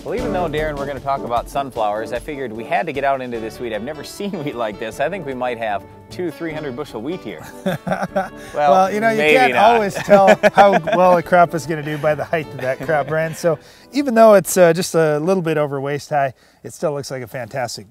Well, even though, Darren, we're going to talk about sunflowers, I figured we had to get out into this wheat. I've never seen wheat like this. I think we might have 200-300 bushel wheat here. Well, you know, you can't always tell how well a crop is going to do by the height of that crop, Brian. So even though it's just a little bit over waist high, it still looks like a fantastic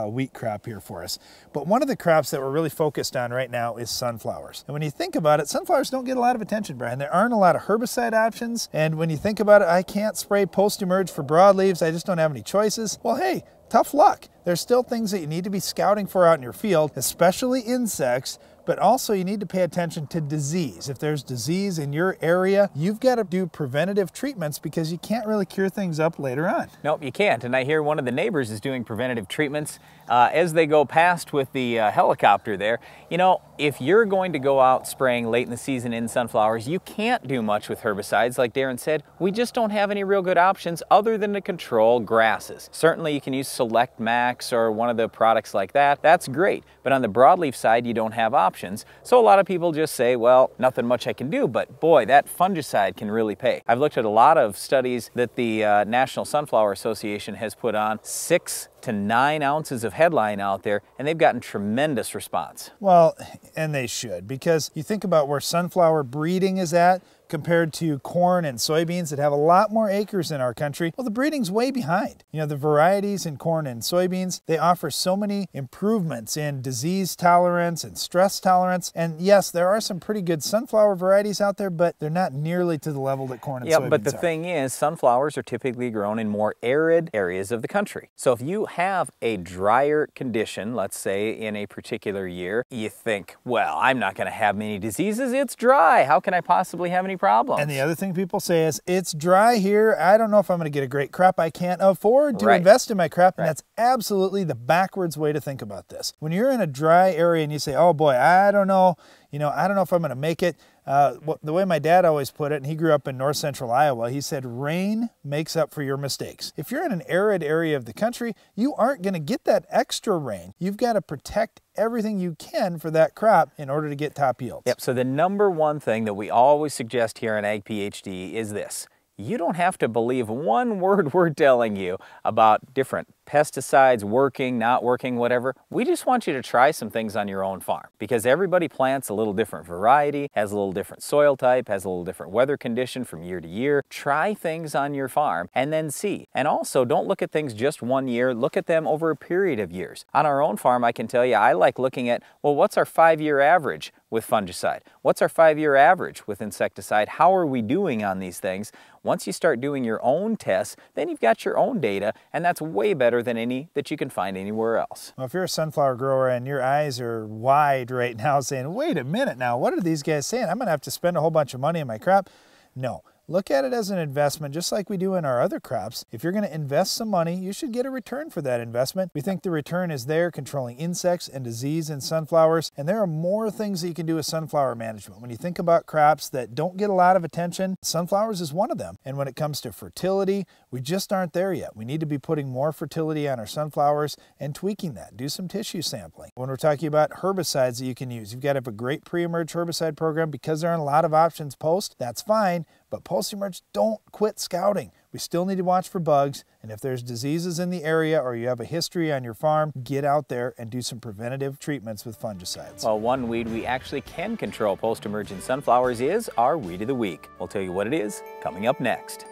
wheat crop here for us. But one of the crops that we're really focused on right now is sunflowers. And when you think about it, sunflowers don't get a lot of attention, Brian. There aren't a lot of herbicide options. And when you think about it, I can't spray post-emerge for broadleaves. I just don't have any choices. Well, hey, tough luck. There's still things that you need to be scouting for out in your field, especially insects, but also you need to pay attention to disease. If there's disease in your area, you've got to do preventative treatments because you can't really cure things up later on. Nope, you can't. And I hear one of the neighbors is doing preventative treatments as they go past with the helicopter there. You know, if you're going to go out spraying late in the season in sunflowers, you can't do much with herbicides. Like Darren said, we just don't have any real good options other than to control grasses. Certainly you can use Select Max or one of the products like that. That's great. But on the broadleaf side, you don't have options. So a lot of people just say, well, nothing much I can do, but boy, that fungicide can really pay. I've looked at a lot of studies that the National Sunflower Association has put on, 6 to 9 ounces of headline out there, and they've gotten tremendous response. Well, and they should, because you think about where sunflower breeding is at compared to corn and soybeans that have a lot more acres in our country. Well, the breeding's way behind. You know, the varieties in corn and soybeans, they offer so many improvements in disease tolerance and stress tolerance. And yes, there are some pretty good sunflower varieties out there, but they're not nearly to the level that corn and soybeans are. Yeah, but the thing is, sunflowers are typically grown in more arid areas of the country. So if you have a drier condition, let's say in a particular year, you think, well, I'm not going to have many diseases. It's dry. How can I possibly have any problems? And the other thing people say is, it's dry here. I don't know if I'm going to get a great crop. I can't afford to invest in my crop. And that's absolutely the backwards way to think about this. When you're in a dry area and you say, oh boy, I don't know, I don't know if I'm going to make it. The way my dad always put it, and he grew up in north central Iowa, he said, rain makes up for your mistakes. If you're in an arid area of the country, you aren't going to get that extra rain. You've got to protect everything you can for that crop in order to get top yields. Yep, so the number one thing that we always suggest here on Ag PhD is this. You don't have to believe one word we're telling you about different pesticides working, not working, whatever. We just want you to try some things on your own farm because everybody plants a little different variety, has a little different soil type, has a little different weather condition from year to year. Try things on your farm and then see. And also don't look at things just one year, look at them over a period of years. On our own farm, I can tell you, I like looking at, well, what's our 5-year average with fungicide? What's our 5-year average with insecticide? How are we doing on these things? Once you start doing your own tests, then you've got your own data, and that's way better than any that you can find anywhere else. Well, if you're a sunflower grower and your eyes are wide right now saying, wait a minute now, what are these guys saying? I'm going to have to spend a whole bunch of money on my crop. No. Look at it as an investment, just like we do in our other crops. If you're going to invest some money, you should get a return for that investment. We think the return is there, controlling insects and disease in sunflowers. And there are more things that you can do with sunflower management. When you think about crops that don't get a lot of attention, sunflowers is one of them. And when it comes to fertility, we just aren't there yet. We need to be putting more fertility on our sunflowers and tweaking that. Do some tissue sampling. When we're talking about herbicides that you can use, you've got to have a great pre-emerge herbicide program because there aren't a lot of options post. That's fine. But post-emerge, don't quit scouting. We still need to watch for bugs, and if there's diseases in the area or you have a history on your farm, get out there and do some preventative treatments with fungicides. Well, one weed we actually can control post-emerge in sunflowers is our Weed of the Week. We'll tell you what it is coming up next.